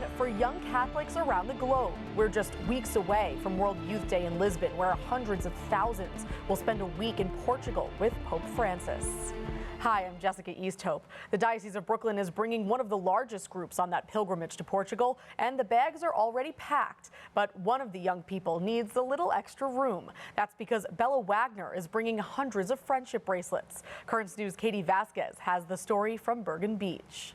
on for young Catholics around the globe. We're just weeks away from World Youth Day in Lisbon, where hundreds of thousands will spend a week in Portugal with Pope Francis. Hi, I'm Jessica Easthope. The Diocese of Brooklyn is bringing one of the largest groups on that pilgrimage to Portugal, and the bags are already packed. But one of the young people needs a little extra room. That's because Bella Wagner is bringing hundreds of friendship bracelets. Currents News' Katie Vasquez has the story from Bergen Beach.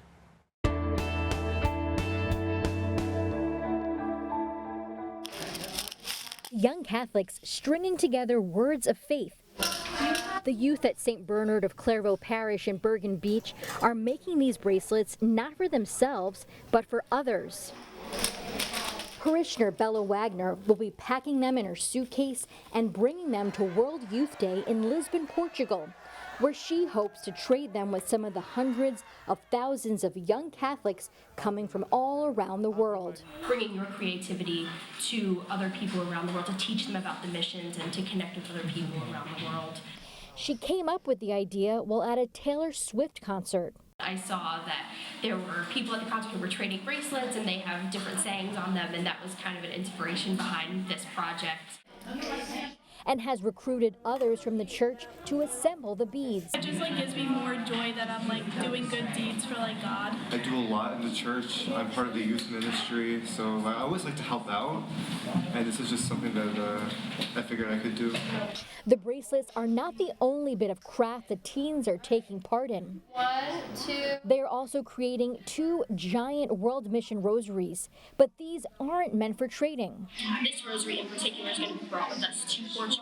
Young Catholics stringing together words of faith. The youth at St. Bernard of Clairvaux Parish in Bergen Beach are making these bracelets not for themselves, but for others. Parishioner Bella Wagner will be packing them in her suitcase and bringing them to World Youth Day in Lisbon, Portugal, where she hopes to trade them with some of the hundreds of thousands of young Catholics coming from all around the world. Bringing your creativity to other people around the world, to teach them about the missions and to connect with other people around the world. She came up with the idea while at a Taylor Swift concert. I saw that there were people at the concert who were trading bracelets and they have different sayings on them, and that was kind of an inspiration behind this project. And has recruited others from the church to assemble the beads. It just gives me more joy that I'm doing good deeds for God. I do a lot in the church. I'm part of the youth ministry, so I always like to help out, and this is just something that I figured I could do. The bracelets are not the only bit of craft the teens are taking part in. 1, 2. They are also creating 2 giant World Mission rosaries, but these aren't meant for trading. This rosary in particular is going to be brought with us to Portugal,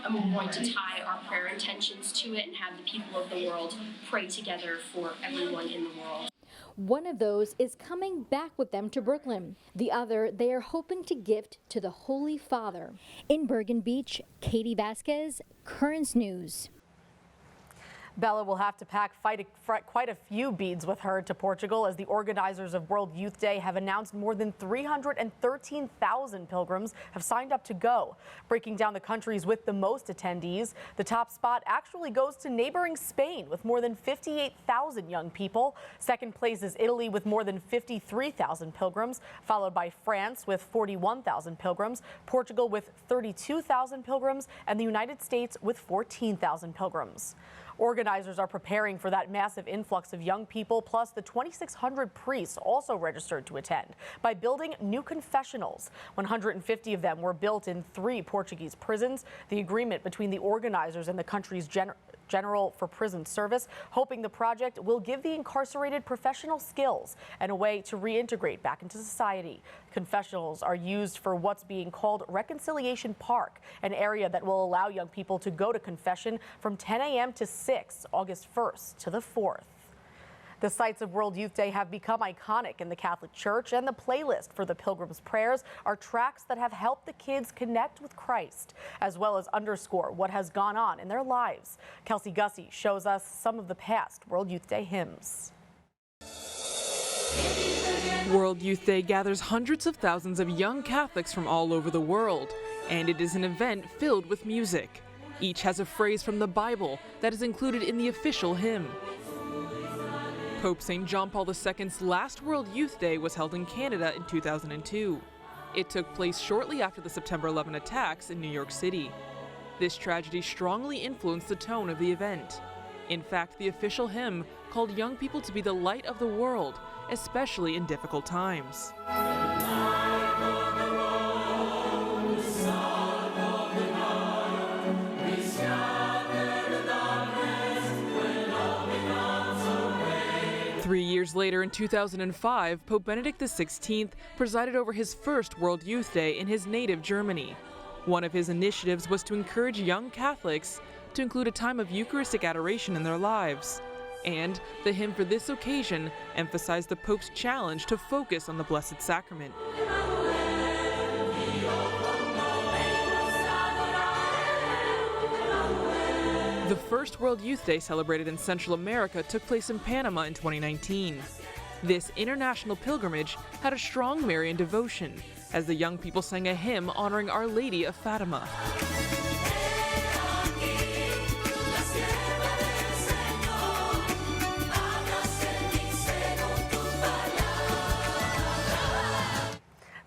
and we're going to tie our prayer intentions to it and have the people of the world pray together for everyone in the world. One of those is coming back with them to Brooklyn. The other they are hoping to gift to the Holy Father. In Bergen Beach, Katie Vasquez, Currents News. Bella will have to pack quite a few beads with her to Portugal, as the organizers of World Youth Day have announced more than 313,000 pilgrims have signed up to go. Breaking down the countries with the most attendees, the top spot actually goes to neighboring Spain with more than 58,000 young people. Second place is Italy with more than 53,000 pilgrims, followed by France with 41,000 pilgrims, Portugal with 32,000 pilgrims, and the United States with 14,000 pilgrims. Organizers are preparing for that massive influx of young people, plus the 2,600 priests also registered to attend, by building new confessionals. 150 of them were built in 3 Portuguese prisons. The agreement between the organizers and the country's General for Prison Service, hoping the project will give the incarcerated professional skills and a way to reintegrate back into society. Confessionals are used for what's being called Reconciliation Park, an area that will allow young people to go to confession from 10 a.m. to 6, August 1st to the 4th. The sites of World Youth Day have become iconic in the Catholic Church, and the playlist for the Pilgrims' Prayers are tracks that have helped the kids connect with Christ, as well as underscore what has gone on in their lives. Kelsey Gussie shows us some of the past World Youth Day hymns. World Youth Day gathers hundreds of thousands of young Catholics from all over the world, and it is an event filled with music. Each has a phrase from the Bible that is included in the official hymn. Pope St. John Paul II's last World Youth Day was held in Canada in 2002. It took place shortly after the September 11 attacks in New York City. This tragedy strongly influenced the tone of the event. In fact, the official hymn called young people to be the light of the world, especially in difficult times. 3 years later, in 2005, Pope Benedict XVI presided over his first World Youth Day in his native Germany. One of his initiatives was to encourage young Catholics to include a time of Eucharistic adoration in their lives. And the hymn for this occasion emphasized the Pope's challenge to focus on the Blessed Sacrament. The first World Youth Day celebrated in Central America took place in Panama in 2019. This international pilgrimage had a strong Marian devotion, as the young people sang a hymn honoring Our Lady of Fatima.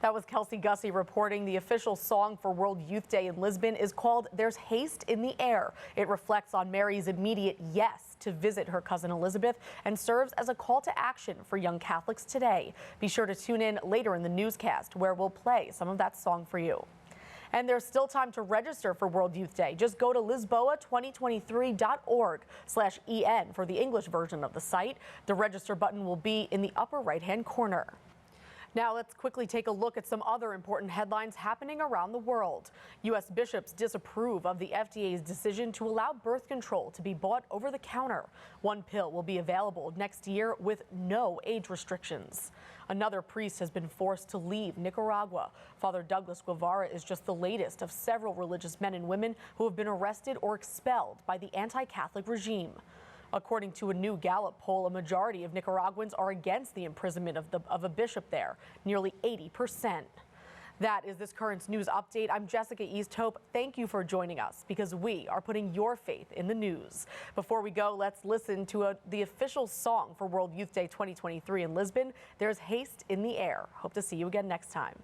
That was Kelsey Gussie reporting. The official song for World Youth Day in Lisbon is called "There's Haste in the Air." It reflects on Mary's immediate yes to visit her cousin Elizabeth and serves as a call to action for young Catholics today. Be sure to tune in later in the newscast where we'll play some of that song for you. And there's still time to register for World Youth Day. Just go to lisboa2023.org/en for the English version of the site. The register button will be in the upper right-hand corner. Now let's quickly take a look at some other important headlines happening around the world. U.S. bishops disapprove of the FDA's decision to allow birth control to be bought over the counter. One pill will be available next year with no age restrictions. Another priest has been forced to leave Nicaragua. Father Douglas Guevara is just the latest of several religious men and women who have been arrested or expelled by the anti-Catholic regime. According to a new Gallup poll, a majority of Nicaraguans are against the imprisonment of a bishop there, nearly 80%. That is this current news update. I'm Jessica Easthope. Thank you for joining us because we are putting your faith in the news. Before we go, let's listen to the official song for World Youth Day 2023 in Lisbon. There's Haste in the Air. Hope to see you again next time.